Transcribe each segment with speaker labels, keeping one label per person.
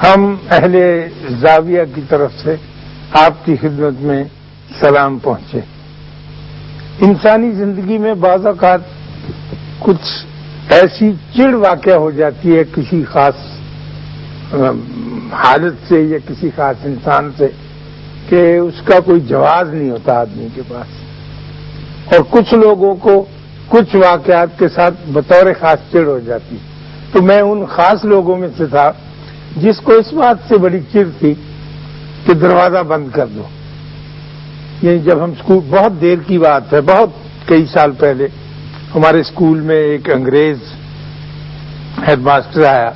Speaker 1: ہم اہل زاویہ کی طرف سے آپ کی خدمت میں سلام پہنچے۔ انسانی زندگی میں بعض اوقات کچھ ایسی چڑ واقع ہو جاتی ہے کسی خاص حالت سے یا کسی خاص انسان سے کہ اس کا کوئی جواز نہیں ہوتا آدمی کے پاس، اور کچھ لوگوں کو کچھ واقعات کے ساتھ بطور خاص چڑ ہو جاتی۔ تو میں ان خاص لوگوں میں سے تھا جس کو اس بات سے بڑی چڑ تھی کہ دروازہ بند کر دو۔ یعنی جب ہم اسکول، بہت دیر کی بات ہے، بہت کئی سال پہلے ہمارے اسکول میں ایک انگریز ہیڈ ماسٹر آیا،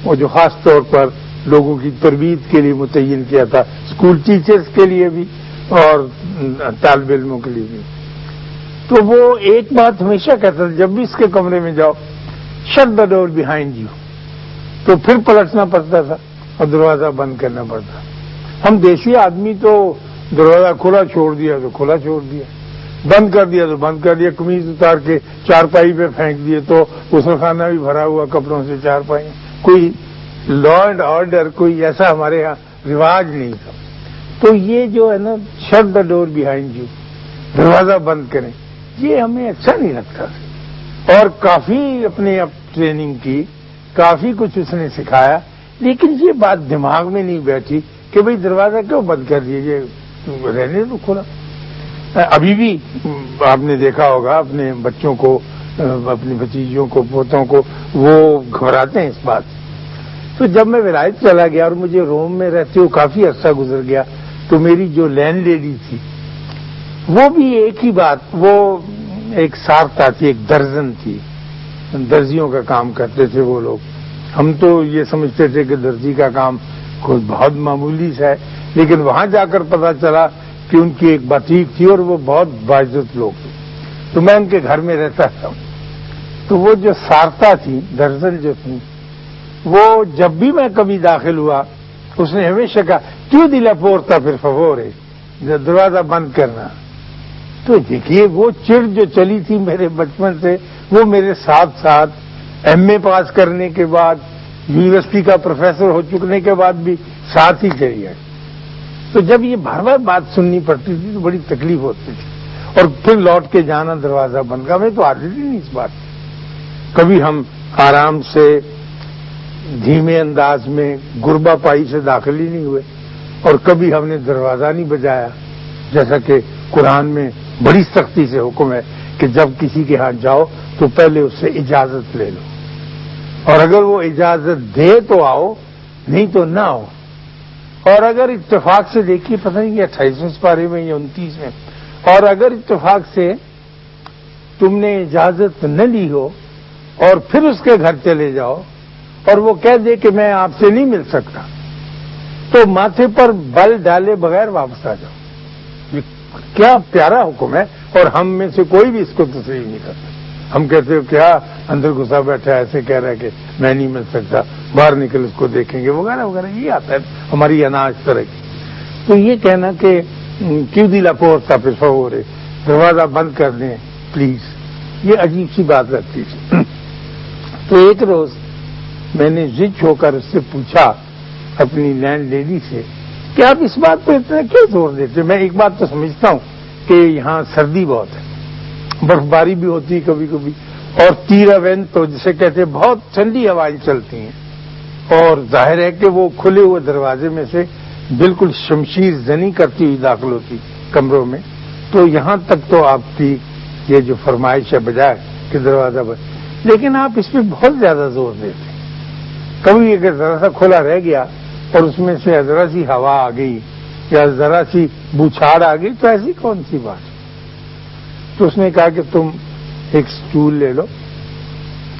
Speaker 1: وہ جو خاص طور پر لوگوں کی تربیت کے لیے متعین کیا تھا، اسکول ٹیچرز کے لیے بھی اور طالب علموں کے لیے بھی۔ تو وہ ایک بات ہمیشہ کہتا تھا، جب بھی اس کے کمرے میں جاؤ، shut the door behind you, تو پھر پلٹنا پڑتا تھا اور دروازہ بند کرنا پڑتا۔ ہم دیسی آدمی تو دروازہ کھلا چھوڑ دیا تو کھلا چھوڑ دیا، بند کر دیا تو بند کر دیا، قمیض اتار کے چارپائی پہ پھینک دیے تو اس میں خانہ بھی بھرا ہوا کپڑوں سے چارپائی، کوئی لا اینڈ آرڈر کوئی ایسا ہمارے یہاں رواج نہیں تھا۔ تو یہ جو ہے نا shut the door behind you, دروازہ بند کریں، یہ ہمیں اچھا نہیں لگتا تھا، اور کافی اپنے ٹریننگ کی، کافی کچھ اس نے سکھایا، لیکن یہ بات دماغ میں نہیں بیٹھی کہ بھئی دروازہ کیوں بند کر دیجیے، رہنے تو کھلا۔ ابھی بھی آپ نے دیکھا ہوگا اپنے بچوں کو، اپنی بھتیجوں کو، پوتوں کو، وہ گھبراتے ہیں اس بات سے۔ تو جب میں ولایت چلا گیا اور مجھے روم میں رہتے ہوئے کافی عرصہ گزر گیا، تو میری جو لینڈ لیڈی تھی وہ بھی ایک ہی بات، وہ ایک سارتا تھی، ایک درزن تھی، درزیوں کا کام کرتے تھے وہ لوگ۔ ہم تو یہ سمجھتے تھے کہ درزی کا کام کوئی بہت معمولی سا ہے، لیکن وہاں جا کر پتا چلا کہ ان کی ایک باتیک تھی اور وہ بہت باعزت لوگ تھے۔ تو میں ان کے گھر میں رہتا تھا، تو وہ جو سارتا تھی، درزن جو تھی، وہ جب بھی میں کبھی داخل ہوا اس نے ہمیشہ کہا کیوں دلا پورتا پھر فورے، دروازہ بند کرنا۔ تو دیکھیے وہ چڑ جو چلی تھی میرے بچپن سے، وہ میرے ساتھ ساتھ ایم اے پاس کرنے کے بعد، یونیورسٹی کا پروفیسر ہو چکنے کے بعد بھی ساتھ ہی چلی آئی۔ تو جب یہ بار بار بات سننی پڑتی تھی تو بڑی تکلیف ہوتی تھی، اور پھر لوٹ کے جانا دروازہ بند کا، میں تو عادت ہی نہیں اس بات کی۔ کبھی ہم آرام سے دھیمے انداز میں گربا پائی سے داخل ہی نہیں ہوئے، اور کبھی ہم نے دروازہ نہیں بجایا، جیسا کہ قرآن میں بڑی سختی سے حکم ہے کہ جب کسی کے ہاں جاؤ تو پہلے اس سے اجازت لے لو، اور اگر وہ اجازت دے تو آؤ، نہیں تو نہ آؤ۔ اور اگر اتفاق سے دیکھیے، پتہ نہیں 28ویں پارے میں یا 29 میں، اور اگر اتفاق سے تم نے اجازت نہ لی ہو اور پھر اس کے گھر چلے جاؤ اور وہ کہہ دے کہ میں آپ سے نہیں مل سکتا، تو ماتھے پر بل ڈالے بغیر واپس آ جاؤ۔ یہ کیا پیارا حکم ہے، اور ہم میں سے کوئی بھی اس کو تسلیم نہیں کرتا۔ ہم کہتے ہو کیا اندر گھسا بیٹھا ہے، ایسے کہہ رہا ہے کہ میں نہیں مل سکتا، باہر نکل اس کو دیکھیں گے وغیرہ وغیرہ، یہ آتا ہے ہماری اناج طرح کی۔ تو یہ کہنا کہ کیوں دلا پورتا پھر فورے، دروازہ بند کر دیں پلیز، یہ عجیب سی بات لگتی تھی۔ تو ایک روز میں نے ضد ہو کر اس سے پوچھا، اپنی لینڈ لیڈی سے، کہ آپ اس بات پہ اتنا کیوں زور دیتے؟ میں ایک بات تو سمجھتا ہوں کہ یہاں سردی بہت ہے، برف باری بھی ہوتی ہے کبھی کبھی، اور تیرا وینتو جسے کہتے ہیں بہت ٹھنڈی ہوائیں چلتی ہیں، اور ظاہر ہے کہ وہ کھلے ہوئے دروازے میں سے بالکل شمشیر زنی کرتی ہوئی داخل ہوتی کمروں میں۔ تو یہاں تک تو آپ کی یہ جو فرمائش ہے بجائے کہ دروازہ بند، لیکن آپ اس پہ بہت زیادہ زور دیتے ہیں۔ کبھی اگر ذرا سا کھلا رہ گیا اور اس میں سے ذرا سی ہوا آ گئی یا ذرا سی بوچھاڑ آ گئی تو ایسی کون سی بات؟ تو اس نے کہا کہ تم ایک سٹول لے لو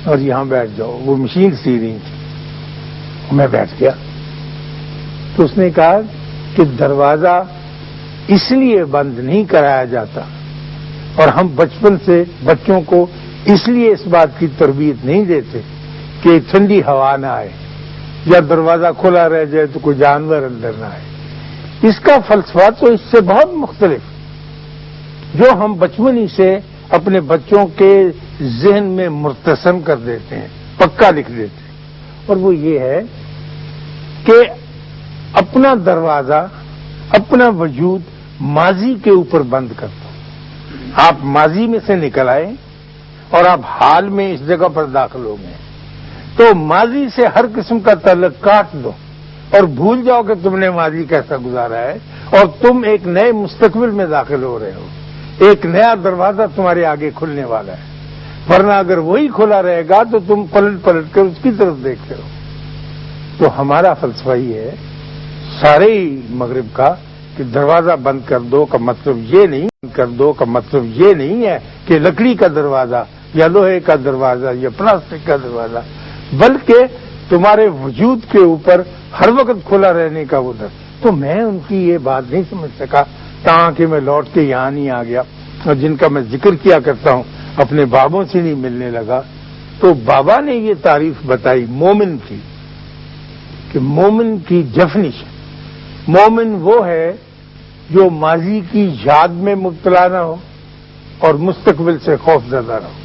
Speaker 1: اور یہاں بیٹھ جاؤ، وہ مشین سی رہی تھی، میں بیٹھ گیا۔ تو اس نے کہا کہ دروازہ اس لیے بند نہیں کرایا جاتا، اور ہم بچپن سے بچوں کو اس لیے اس بات کی تربیت نہیں دیتے کہ ٹھنڈی ہوا نہ آئے یا دروازہ کھلا رہ جائے تو کوئی جانور اندر نہ آئے۔ اس کا فلسفہ تو اس سے بہت مختلف، جو ہم بچپن ہی سے اپنے بچوں کے ذہن میں مرتسم کر دیتے ہیں، پکا لکھ دیتے ہیں، اور وہ یہ ہے کہ اپنا دروازہ، اپنا وجود ماضی کے اوپر بند کر دو. آپ ماضی میں سے نکل آئے اور آپ حال میں اس جگہ پر داخل ہو گئے، تو ماضی سے ہر قسم کا تعلق کاٹ دو اور بھول جاؤ کہ تم نے ماضی کیسا گزارا ہے، اور تم ایک نئے مستقبل میں داخل ہو رہے ہو. ایک نیا دروازہ تمہارے آگے کھلنے والا ہے، ورنہ اگر وہی کھلا رہے گا تو تم پلٹ پلٹ کر اس کی طرف دیکھتے ہو. تو ہمارا فلسفہ یہ ہے سارے مغرب کا کہ دروازہ بند کر دو کا مطلب یہ نہیں، کر دو کا مطلب یہ نہیں ہے کہ لکڑی کا دروازہ یا لوہے کا دروازہ یا پلاسٹک کا دروازہ، بلکہ تمہارے وجود کے اوپر ہر وقت کھلا رہنے کا وہ در. تو میں ان کی یہ بات نہیں سمجھ سکا تاکہ میں لوٹ کے یہاں نہیں آ گیا، اور جن کا میں ذکر کیا کرتا ہوں اپنے بابوں سے نہیں ملنے لگا. تو بابا نے یہ تعریف بتائی مومن کی کہ مومن کی ڈیفینیشن، مومن وہ ہے جو ماضی کی یاد میں مبتلا نہ ہو اور مستقبل سے خوف زدہ نہ ہو.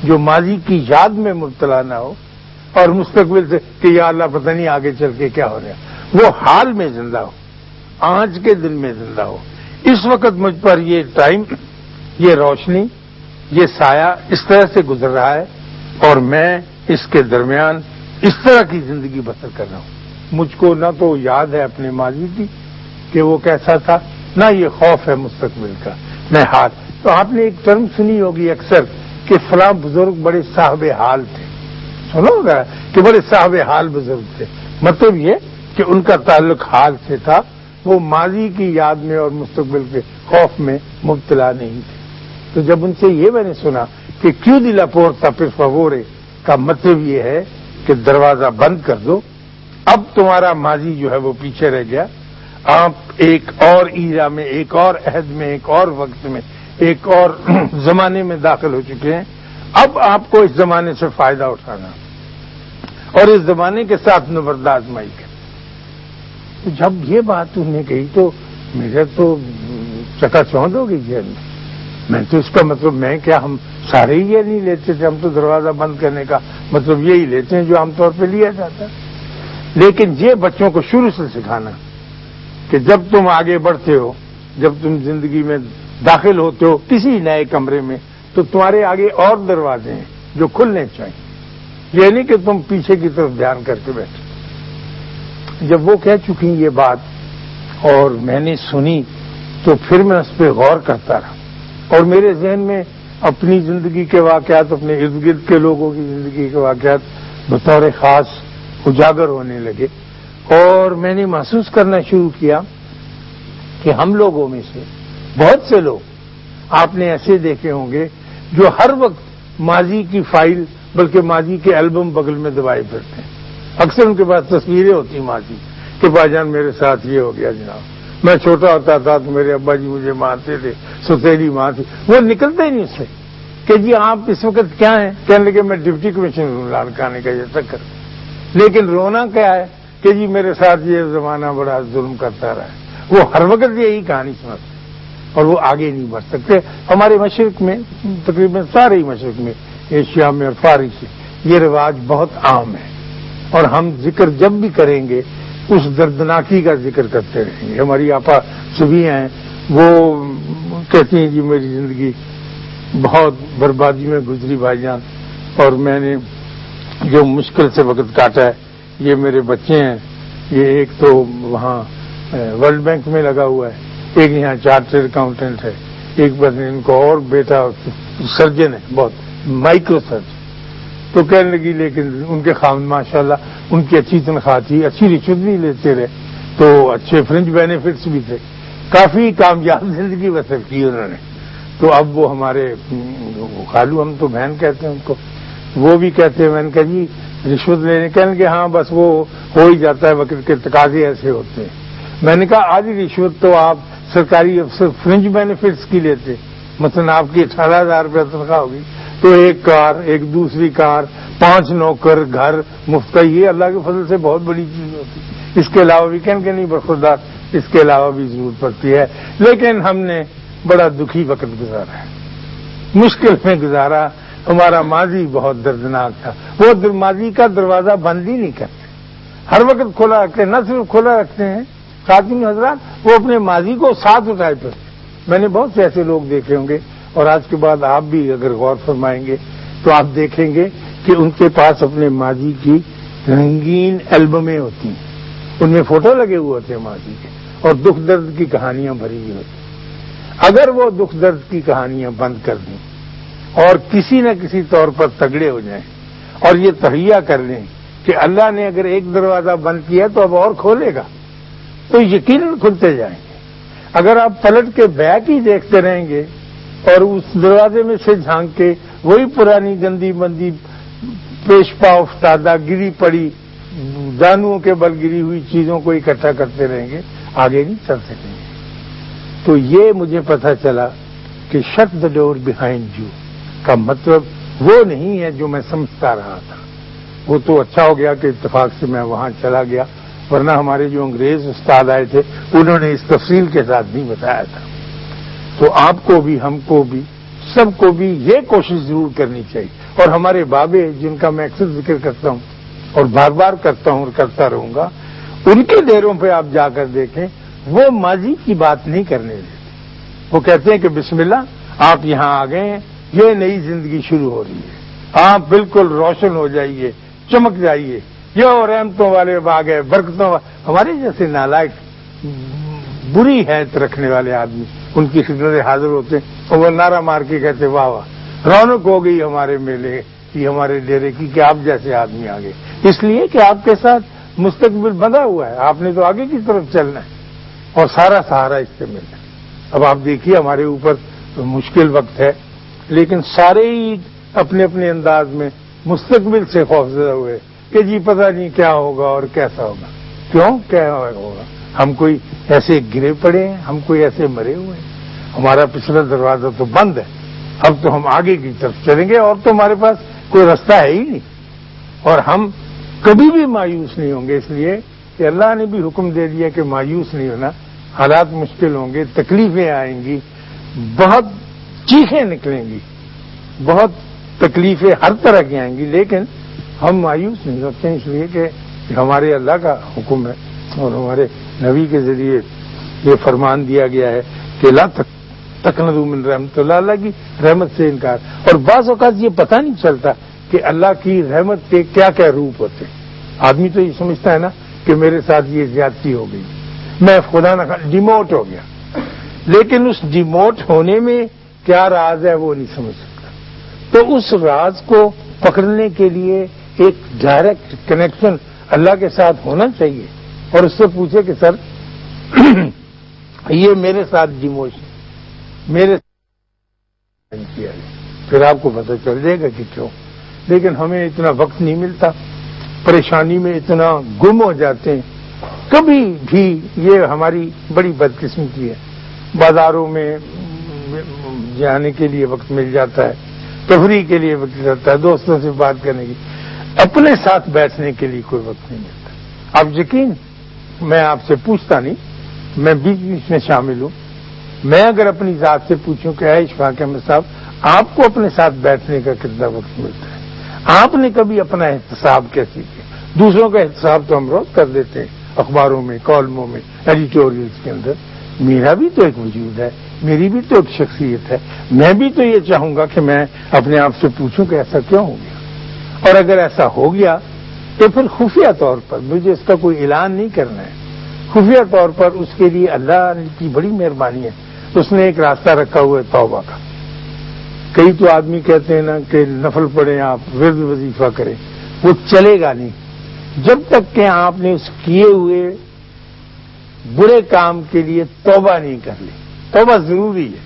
Speaker 1: جو ماضی کی یاد میں مبتلا نہ ہو اور مستقبل سے کہ یا اللہ پتہ نہیں آگے چل کے کیا ہو رہا ہے، وہ حال میں زندہ ہو، آج کے دن میں زندہ ہو. اس وقت مجھ پر یہ ٹائم، یہ روشنی، یہ سایہ اس طرح سے گزر رہا ہے اور میں اس کے درمیان اس طرح کی زندگی بسر کر رہا ہوں. مجھ کو نہ تو یاد ہے اپنے ماضی کی کہ وہ کیسا تھا، نہ یہ خوف ہے مستقبل کا، نہ حال. تو آپ نے ایک ٹرم سنی ہوگی اکثر کہ فلاں بزرگ بڑے صاحب حال تھے، سنو گا کہ بڑے صاحب حال بزرگ تھے. مطلب یہ کہ ان کا تعلق حال سے تھا، وہ ماضی کی یاد میں اور مستقبل کے خوف میں مبتلا نہیں تھے. تو جب ان سے یہ میں نے سنا کہ کیوں دی لا پورتا پر فاوورے کا مطلب یہ ہے کہ دروازہ بند کر دو، اب تمہارا ماضی جو ہے وہ پیچھے رہ گیا، آپ ایک اور ایرا میں، ایک اور عہد میں، ایک اور وقت میں، ایک اور زمانے میں داخل ہو چکے ہیں. اب آپ کو اس زمانے سے فائدہ اٹھانا اور اس زمانے کے ساتھ نبرد آزمائی کرنا. جب یہ بات انہوں نے کہی تو میرے تو چکا چوندھ ہو گئی ذہن میں تو اس کا مطلب میں کیا، ہم سارے ہی یہ نہیں لیتے تھے، ہم تو دروازہ بند کرنے کا مطلب یہی لیتے ہیں جو عام طور پہ لیا جاتا ہے. لیکن یہ بچوں کو شروع سے سکھانا کہ جب تم آگے بڑھتے ہو، جب تم زندگی میں داخل ہوتے ہو کسی نئے کمرے میں، تو تمہارے آگے اور دروازے ہیں جو کھلنے چاہیے. یہ نہیں کہ تم پیچھے کی طرف دھیان کر کے بیٹھے. جب وہ کہہ چکی یہ بات اور میں نے سنی تو پھر میں اس پہ غور کرتا رہا اور میرے ذہن میں اپنی زندگی کے واقعات، اپنے ارد گرد کے لوگوں کی زندگی کے واقعات بطور خاص اجاگر ہونے لگے. اور میں نے محسوس کرنا شروع کیا کہ ہم لوگوں میں سے بہت سے لوگ آپ نے ایسے دیکھے ہوں گے جو ہر وقت ماضی کی فائل بلکہ ماضی کے البم بغل میں دبائے پھرتے ہیں. اکثر ان کے پاس تصویریں ہوتی ماضی کہ بھائی جان میرے ساتھ یہ ہو گیا جناب، میں چھوٹا ہوتا تھا تو میرے ابا جی مجھے مارتے تھے، ستیلی ماں تھی. وہ نکلتے ہی نہیں اس سے کہ جی آپ اس وقت کیا ہیں، کہنے لگے میں ڈپٹی کمشنر ہوں لاڑکانے کا یہ چکر. لیکن رونا کیا ہے کہ جی میرے ساتھ یہ زمانہ بڑا ظلم کرتا رہا ہے. وہ ہر وقت یہی کہانی سناتے اور وہ آگے نہیں بڑھ سکتے. ہمارے مشرق میں، تقریباً سارے ہی مشرق میں، ایشیا میں اور فارس میں یہ رواج بہت عام ہے اور ہم ذکر جب بھی کریں گے اس دردناکی کا ذکر کرتے رہیں گے. ہماری آپا صبیہ ہیں، وہ کہتی ہیں جی میری زندگی بہت بربادی میں گزری بھائی جان، اور میں نے جو مشکل سے وقت کاٹا ہے، یہ میرے بچے ہیں، یہ ایک تو وہاں ورلڈ بینک میں لگا ہوا ہے، ایک یہاں چارٹرڈ اکاؤنٹنٹ ہے، ایک بس ان کو اور بیٹا سرجن ہے، بہت مائکرو سرجن. تو کہنے لگی لیکن ان کے خاوند ماشاءاللہ ان کی اچھی تنخواہ تھی، اچھی رشوت بھی لیتے رہے، تو اچھے فرنج بینیفٹس بھی تھے، کافی کامیاب زندگی بسر کی انہوں نے. تو اب وہ ہمارے خالو، ہم تو بہن کہتے ہیں ان کو، وہ بھی کہتے ہیں. میں نے کہا جی رشوت لینے، کہنے کہ ہاں بس وہ ہو ہی جاتا ہے، وقت کے تقاضے ایسے ہوتے ہیں. میں نے کہا آدھی رشوت تو آپ سرکاری افسر فرنج بینیفٹس کی لیتے، مثلا آپ کی 18,000 روپے تنخواہ ہوگی تو ایک کار، ایک دوسری کار، 5 نوکر، گھر مفت کا، یہ اللہ کے فضل سے بہت بڑی چیز ہوتی. اس کے علاوہ بھی کہنے کہ نہیں برخوردار، اس کے علاوہ بھی ضرورت پڑتی ہے. لیکن ہم نے بڑا دکھی وقت گزارا ہے، مشکل میں گزارا. ہمارا ماضی بہت دردناک تھا. وہ ماضی کا دروازہ بند ہی نہیں کرتے. ہر وقت کھلا رکھتے ہیں، نہ صرف کھلا رکھتے ہیں خاتون حضرات، وہ اپنے ماضی کو ساتھ اٹھائے پھرتے ہیں۔ میں نے بہت سے ایسے لوگ دیکھے ہوں گے، اور آج کے بعد آپ بھی اگر غور فرمائیں گے تو آپ دیکھیں گے کہ ان کے پاس اپنے ماضی کی رنگین البمیں ہوتی ہیں، ان میں فوٹو لگے ہوئے ہوتے ہیں ماضی کے، اور دکھ درد کی کہانیاں بھری ہوئی ہوتی ہیں۔ اگر وہ دکھ درد کی کہانیاں بند کر دیں اور کسی نہ کسی طور پر تگڑے ہو جائیں اور یہ تہیہ کر لیں کہ اللہ نے اگر ایک دروازہ بند کیا تو اب اور کھولے گا، تو یقیناً کھلتے جائیں گے۔ اگر آپ پلٹ کے بیک ہی دیکھتے رہیں گے اور اس دروازے میں سے جھانک کے وہی پرانی گندی مندی پیش پا افتادہ گری پڑی دانوؤں کے بل گری ہوئی چیزوں کو اکٹھا کرتے رہیں گے، آگے نہیں چل سکیں گے۔ تو یہ مجھے پتہ چلا کہ shut the door behind you کا مطلب وہ نہیں ہے جو میں سمجھتا رہا تھا۔ وہ تو اچھا ہو گیا کہ اتفاق سے میں وہاں چلا گیا، ورنہ ہمارے جو انگریز استاد آئے تھے انہوں نے اس تفصیل کے ساتھ نہیں بتایا تھا۔ تو آپ کو بھی، ہم کو بھی، سب کو بھی یہ کوشش ضرور کرنی چاہیے، اور ہمارے بابے جن کا میں اکثر ذکر کرتا ہوں اور بار بار کرتا ہوں اور کرتا رہوں گا، ان کے ڈیروں پہ آپ جا کر دیکھیں، وہ ماضی کی بات نہیں کرنے دیتے۔ وہ کہتے ہیں کہ بسم اللہ آپ یہاں آ گئے ہیں، یہ نئی زندگی شروع ہو رہی ہے، آپ بالکل روشن ہو جائیے، چمک جائیے، یہ رحمتوں والے باغ ہے، برکتوں ہمارے جیسے نالائق بری حیثیت رکھنے والے آدمی ان کی خدمت حاضر ہوتے ہیں اور وہ نعرہ مار کے کہتے واہ واہ رونق ہو گئی ہمارے میلے کی، ہمارے ڈیرے کی، کہ آپ جیسے آدمی آگے، اس لیے کہ آپ کے ساتھ مستقبل بندھا ہوا ہے، آپ نے تو آگے کی طرف چلنا ہے اور سارا سہارا اس سے ملنا ہے۔ اب آپ دیکھیے ہمارے اوپر مشکل وقت ہے، لیکن سارے ہی اپنے اپنے انداز میں مستقبل سے خوفزدہ ہوئے کہ جی پتہ نہیں کیا ہوگا اور کیسا ہوگا۔ کیوں کیا ہوگا؟ ہم کوئی ایسے گرے پڑے ہیں، ہم کوئی ایسے مرے ہوئے ہیں، ہمارا پچھلا دروازہ تو بند ہے، اب تو ہم آگے کی طرف چلیں گے اور تو ہمارے پاس کوئی رستہ ہے ہی نہیں، اور ہم کبھی بھی مایوس نہیں ہوں گے، اس لیے کہ اللہ نے بھی حکم دے دیا کہ مایوس نہیں ہونا۔ حالات مشکل ہوں گے، تکلیفیں آئیں گی، بہت چیخیں نکلیں گی، بہت تکلیفیں ہر طرح کی آئیں گی، لیکن ہم مایوس نہیں ہوتے ہیں، اس لیے کہ ہمارے اللہ کا حکم ہے اور ہمارے نبی کے ذریعے یہ فرمان دیا گیا ہے کہ لا تقنطوا من رحمت اللہ، اللہ کی رحمت سے انکار۔ اور بعض اوقات یہ پتہ نہیں چلتا کہ اللہ کی رحمت کے کیا کیا روپ ہوتے ہیں۔ آدمی تو یہ سمجھتا ہے نا کہ میرے ساتھ یہ زیادتی ہو گئی، میں خدا نہ ڈیموٹ ہو گیا، لیکن اس ڈیموٹ ہونے میں کیا راز ہے وہ نہیں سمجھ سکتا۔ تو اس راز کو پکڑنے کے لیے ایک ڈائریکٹ کنیکشن اللہ کے ساتھ ہونا چاہیے، اور اس سے پوچھے کہ سر یہ میرے ساتھ ڈیموشن میرے ساتھ کیا ہے، پھر آپ کو پتہ چل جائے گا کہ کیوں۔ لیکن ہمیں اتنا وقت نہیں ملتا، پریشانی میں اتنا گم ہو جاتے ہیں، کبھی بھی یہ ہماری بڑی بدقسمتی ہے۔ بازاروں میں جانے کے لیے وقت مل جاتا ہے، تفریح کے لیے وقت ملتا ہے، دوستوں سے بات کرنے کی، اپنے ساتھ بیٹھنے کے لیے کوئی وقت نہیں ملتا۔ آپ یقین، میں آپ سے پوچھتا نہیں، میں بیچ بیچ میں شامل ہوں، میں اگر اپنی ذات سے پوچھوں کہ اے اشفاق احمد صاحب آپ کو اپنے ساتھ بیٹھنے کا کتنا وقت ملتا ہے؟ آپ نے کبھی اپنا احتساب کیسے کیا؟ دوسروں کا احتساب تو ہم روز کر دیتے ہیں، اخباروں میں، کالموں میں، ایڈیٹوریلز کے اندر۔ میرا بھی تو ایک وجود ہے، میری بھی تو ایک شخصیت ہے، میں بھی تو یہ چاہوں گا کہ میں اپنے آپ سے پوچھوں کہ ایسا کیوں ہو گیا، اور اگر ایسا ہو گیا تو پھر خفیہ طور پر مجھے اس کا کوئی اعلان نہیں کرنا ہے، خفیہ طور پر اس کے لیے اللہ کی بڑی مہربانی ہے، اس نے ایک راستہ رکھا ہوا ہے توبہ کا۔ کئی تو آدمی کہتے ہیں نا کہ نفل پڑھیں، آپ ورد وظیفہ کریں، وہ چلے گا نہیں جب تک کہ آپ نے اس کیے ہوئے برے کام کے لیے توبہ نہیں کر لی۔ توبہ ضروری ہے،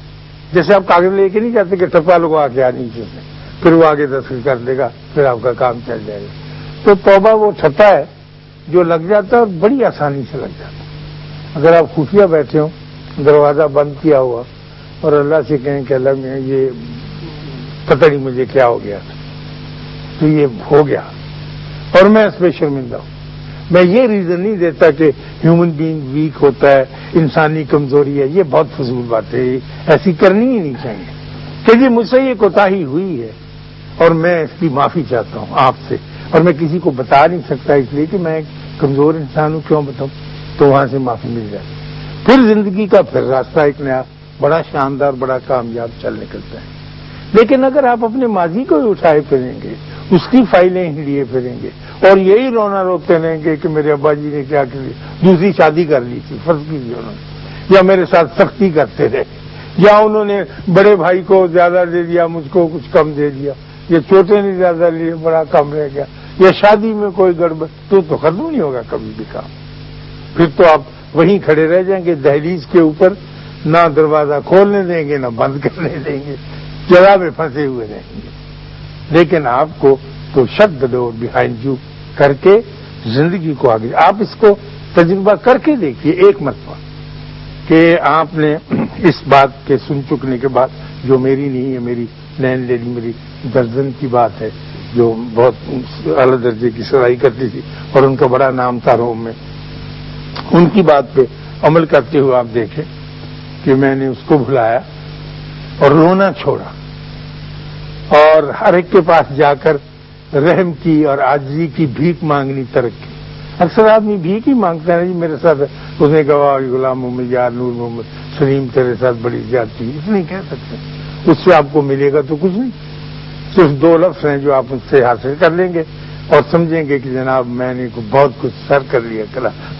Speaker 1: جیسے آپ کاغذ لے کے نہیں جاتے کہ ٹپا لگوا کے نیچے سے، پھر وہ آگے دستخط کر دے گا، پھر آپ کا کام چل جائے گا۔ تو توبہ وہ ٹھپا ہے جو لگ جاتا ہے اور بڑی آسانی سے لگ جاتا ہے۔ اگر آپ خفیہ بیٹھے ہوں، دروازہ بند کیا ہوا، اور اللہ سے کہیں کہ اللہ میں یہ پتہ نہیں مجھے کیا ہو گیا، تو یہ ہو گیا اور میں اس پہ شرمندہ ہوں۔ میں یہ ریزن نہیں دیتا کہ ہیومن بینگ ویک ہوتا ہے، انسانی کمزوری ہے، یہ بہت فضول بات ہے، ایسی کرنی ہی نہیں چاہیے کہ جی مجھ سے یہ کوتاہی ہوئی ہے اور میں اس کی معافی چاہتا ہوں آپ سے، اور میں کسی کو بتا نہیں سکتا اس لیے کہ میں کمزور انسان ہوں، کیوں بتاؤں؟ تو وہاں سے معافی مل جاتی. پھر زندگی کا پھر راستہ ایک نیا بڑا شاندار، بڑا کامیاب چل نکلتا ہے. لیکن اگر آپ اپنے ماضی کو ہی اٹھائے پھریں گے، اس کی فائلیں ہی لیے پھریں گے اور یہی رونا روتے رہیں گے کہ میرے ابا جی نے کیا کیا، دوسری شادی کر لی تھی فرض کیجیے انہوں نے، یا میرے ساتھ سختی کرتے رہے، یا انہوں نے بڑے بھائی کو زیادہ دے دیا، مجھ کو کچھ کم دے دیا، یا چھوٹے نے زیادہ لیے بڑا کم رہ گیا، یا شادی میں کوئی گڑبڑ، تو ختم نہیں ہوگا کبھی بھی کام. پھر تو آپ وہیں کھڑے رہ جائیں گے دہلیز کے اوپر، نہ دروازہ کھولنے دیں گے نہ بند کرنے دیں گے، جگہ میں پھنسے ہوئے رہیں گے. لیکن آپ کو تو shut the door behind you کر کے زندگی کو آگے، آپ اس کو تجربہ کر کے دیکھیے ایک مرتبہ کہ آپ نے اس بات کے سن چکنے کے بعد، جو میری نہیں ہے، میری لینڈ لیڈی میری درجن کی بات ہے جو بہت اعلیٰ درجے کی سرائی کرتی تھی اور ان کا بڑا نام تھا روم میں، ان کی بات پہ عمل کرتے ہوئے آپ دیکھیں کہ میں نے اس کو بھلایا اور رونا چھوڑا اور ہر ایک کے پاس جا کر رحم کی اور عاجزی کی بھیک مانگنی ترک کی. اکثر آدمی بھیک ہی مانگتا ہے، جی میرے ساتھ اس نے کہا غلام محمد یار نور محمد سلیم تیرے ساتھ بڑی زیادتی، اتنا ہی کہہ سکتے ہیں. اس سے آپ کو ملے گا تو کچھ نہیں، صرف 2 لفظ ہیں جو آپ اس سے حاصل کر لیں گے اور سمجھیں گے کہ جناب میں نے بہت کچھ سر کر لیا.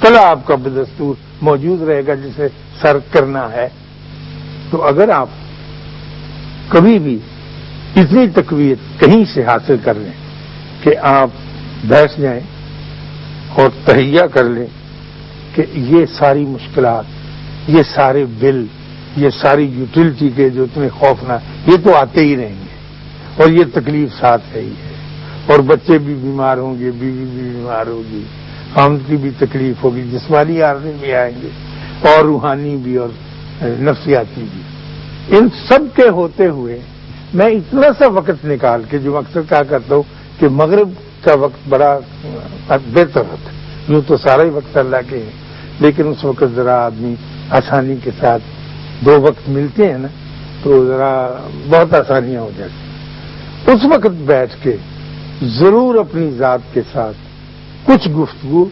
Speaker 1: کلا آپ کا بدستور موجود رہے گا جسے سر کرنا ہے. تو اگر آپ کبھی بھی اتنی تقویت کہیں سے حاصل کر لیں کہ آپ بیٹھ جائیں اور تہیہ کر لیں کہ یہ ساری مشکلات، یہ سارے بل، یہ ساری یوٹیلٹی کے جو اتنے خوفناک، یہ تو آتے ہی رہیں گے اور یہ تکلیف ساتھ ہے ہی ہے، اور بچے بھی بیمار ہوں گے، بیوی بھی بیمار ہوگی، آمد کی بھی تکلیف ہوگی، جسمانی عارضے بھی آئیں گے اور روحانی بھی اور نفسیاتی بھی. ان سب کے ہوتے ہوئے میں اتنا سا وقت نکال کے، جو اکثر کہا کرتا ہوں کہ مغرب کا وقت بڑا بہتر ہوتا ہے، یوں تو سارا ہی وقت اللہ کے ہے، لیکن اس وقت ذرا آدمی آسانی کے ساتھ 2 وقت ملتے ہیں نا تو ذرا بہت آسانیاں ہو جاتی. اس وقت بیٹھ کے ضرور اپنی ذات کے ساتھ کچھ گفتگو،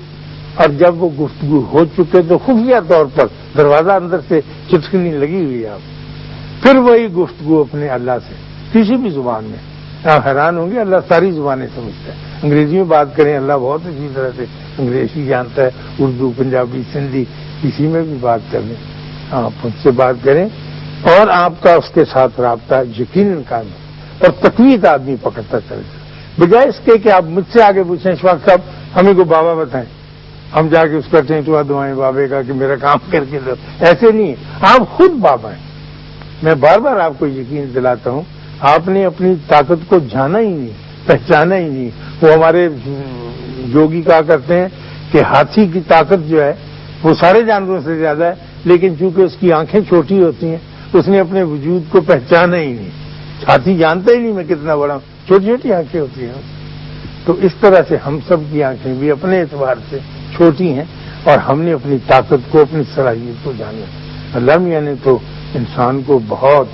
Speaker 1: اور جب وہ گفتگو ہو چکے تو خفیہ طور پر دروازہ اندر سے چٹکنی لگی ہوئی ہے، آپ پھر وہی گفتگو اپنے اللہ سے کسی بھی زبان میں. آپ حیران ہوں گے، اللہ ساری زبانیں سمجھتا ہے. انگریزی میں بات کریں، اللہ بہت اچھی طرح سے انگریزی جانتا ہے، اردو، پنجابی، سندھی، کسی میں بھی بات کر لیں، آپ ان سے بات کریں اور آپ کا اس کے ساتھ رابطہ یقیناً قائم ہے اور تقویت آدمی پکڑتا چلے جائے. بجائے اس کے کہ آپ مجھ سے آگے پوچھیں اشفاق صاحب ہمیں کو بابا بتائیں، ہم جا کے اس کا ٹینٹوا دعائیں بابے کا کہ میرا کام کر کے دو، ایسے نہیں، آپ خود بابا ہیں. میں بار بار آپ کو یقین دلاتا ہوں، آپ نے اپنی طاقت کو جانا ہی نہیں، پہچانا ہی نہیں. وہ ہمارے یوگی کہا کرتے ہیں کہ ہاتھی کی طاقت جو ہے وہ سارے جانوروں سے زیادہ ہے، لیکن چونکہ اس کی آنکھیں چھوٹی ہوتی ہیں اس نے اپنے وجود کو پہچانا ہی نہیں. ہاتھی جانتا ہی نہیں میں کتنا بڑا ہوں، چھوٹی چھوٹی آنکھیں ہوتی ہیں. تو اس طرح سے ہم سب کی آنکھیں بھی اپنے اعتبار سے چھوٹی ہیں اور ہم نے اپنی طاقت کو، اپنی صلاحیت کو جانا. اللہ میاں نے تو انسان کو بہت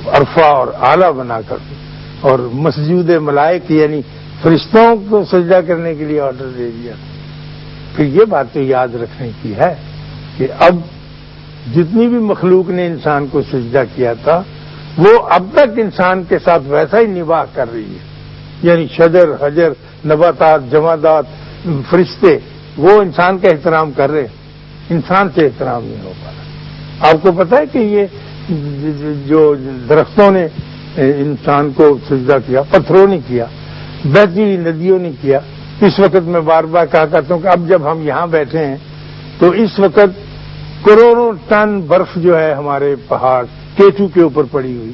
Speaker 1: عرفہ اور اعلیٰ بنا کر اور مسجود ملائک یعنی فرشتوں کو سجدہ کرنے کے لیے آرڈر دے دیا. پھر یہ بات تو یاد رکھنے کی ہے کہ اب جتنی بھی مخلوق نے انسان کو سجدہ کیا تھا وہ اب تک انسان کے ساتھ ویسا ہی نباہ کر رہی ہے. یعنی شجر، حجر، نباتات، جمادات، فرشتے وہ انسان کا احترام کر رہے، انسان سے احترام نہیں ہو پا رہا. آپ کو پتا ہے کہ یہ جو درختوں نے انسان کو سجدہ کیا، پتھروں نے کیا، بہتی ہوئی ندیوں نے کیا. اس وقت میں بار بار کہا کرتا ہوں کہ اب جب ہم یہاں بیٹھے ہیں تو اس وقت کروڑوں ٹن برف جو ہے ہمارے پہاڑ کیٹو کے اوپر پڑی ہوئی،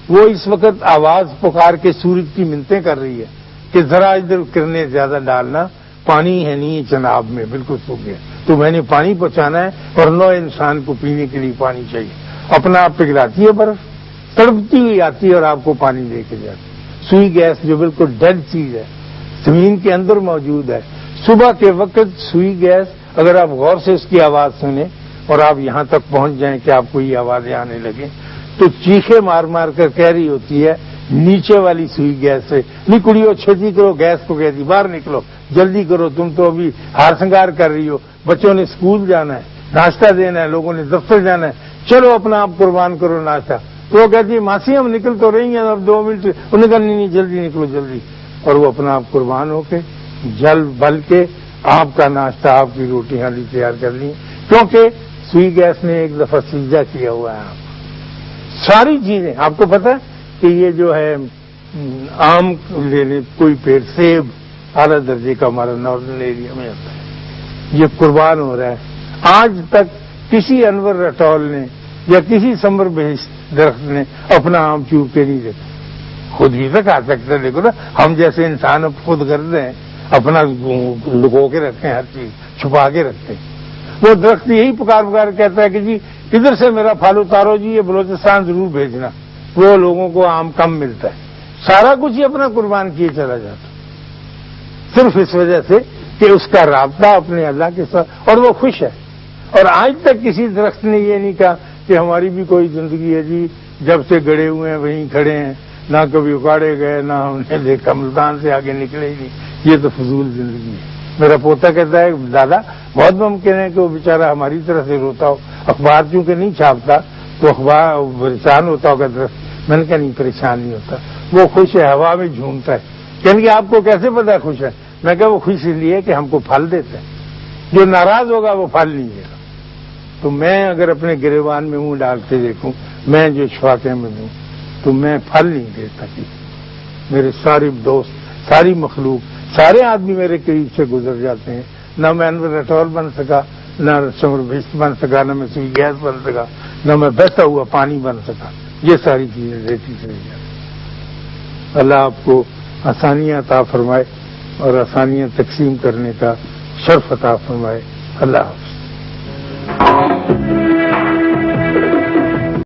Speaker 1: وہ اس وقت آواز پکار کے سورج کی منتیں کر رہی ہے کہ ذرا ادھر کرنے زیادہ ڈالنا، پانی ہے نہیں جناب میں بالکل سوکھ گیا، تو میں نے پانی پہنچانا ہے اور نو انسان کو پینے کے لیے پانی چاہیے. اپنا آپ پگھلاتی ہے برف، تڑپتی ہوئی آتی ہے اور آپ کو پانی دے کے جاتی. سوئی گیس جو بالکل ڈیڈ چیز ہے زمین کے اندر موجود ہے، صبح کے وقت سوئی گیس اگر آپ غور سے اس کی آواز سنیں اور آپ یہاں تک پہنچ جائیں کہ آپ کو یہ آوازیں آنے لگیں تو چیخے مار مار کر کہہ رہی ہوتی ہے نیچے والی سوئی گیس سے نکڑیو چھتی کرو، گیس کو کہتی باہر نکلو، جلدی کرو، تم تو ابھی ہار سنگار کر رہی ہو، بچوں نے اسکول جانا ہے، ناشتہ دینا ہے، لوگوں نے دفتر جانا ہے، چلو اپنا آپ قربان کرو ناشتہ۔ تو وہ کہتی ہے ماسی ہم نکل تو رہی ہیں، اب 2 منٹ، انہوں نے کہا نہیں جلدی نکلو جلدی، اور وہ اپنا آپ قربان ہو کے جل بل کے آپ کا ناشتہ، آپ کی روٹی ہانڈی تیار کر لی، کیونکہ سوئی گیس نے ایک دفعہ سجدہ کیا ہوا ہے۔ آپ ساری چیزیں آپ کو پتا ہے کہ یہ جو ہے آم لے لیں، کوئی پیڑ سیب اعلیٰ درجے کا ہمارا ناردرن ایریا میں ہوتا ہے، یہ قربان ہو رہا ہے۔ آج تک کسی انور رٹول نے یا کسی سمر بہشت درخت نے اپنا آم چوب کے نہیں دیکھا، خود بھی تو کھا سکتے، دیکھو نا ہم جیسے انسان اب خود کرتے ہیں، اپنا لکو کے رکھتے ہیں، ہر چیز چھپا کے رکھتے ہیں۔ وہ درخت یہی پکار پکار کہتا ہے کہ جی ادھر سے میرا پھل اتارو جی، یہ بلوچستان ضرور بھیجنا، وہ لوگوں کو آم کم ملتا ہے، سارا کچھ ہی اپنا قربان کیے چلا جاتا، صرف اس وجہ سے کہ اس کا رابطہ اپنے اللہ کے ساتھ، اور وہ خوش ہے۔ اور آج تک کسی درخت نے یہ نہیں کہا کہ ہماری بھی کوئی زندگی ہے جی، جب سے گڑے ہوئے ہیں وہیں کھڑے ہیں، نہ کبھی اکاڑے گئے، نہ ہم نے دیکھا ملتان سے آگے نکلے ہی نہیں، یہ تو فضول زندگی ہے۔ میرا پوتا کہتا ہے دادا بہت ممکن ہے کہ وہ بیچارہ ہماری طرح سے روتا ہو، اخبار چونکہ نہیں چھاپتا تو اخبار پریشان ہوتا ہوگا درخت۔ میں نے کہا نہیں پریشان نہیں ہوتا، وہ خوش ہے، ہوا میں جھومتا ہے۔ کہنے کہ آپ کو کیسے پتا خوش ہے؟ میں کہا وہ خوش اس لیے کہ ہم کو پھل دیتا ہے، جو ناراض ہوگا وہ پھل نہیں دے گا۔ تو میں اگر اپنے گریبان میں منہ ڈال کے دیکھوں، میں جو چھواکے میں دوں تو میں پھل نہیں دے سکی۔ میرے سارے دوست، ساری مخلوق، سارے آدمی میرے قریب سے گزر جاتے ہیں، نہ میں انور رٹول بن سکا، نہ سمر بھشت بن سکا، نہ میں سوئی گیس بن سکا، نہ میں بہتا ہوا پانی بن سکا، یہ ساری چیزیں دیتی چلی جاتی۔ اللہ آپ کو آسانیاں عطا فرمائے اور آسانیاں تقسیم کرنے کا شرف عطا فرمائے۔ اللہ حافظ۔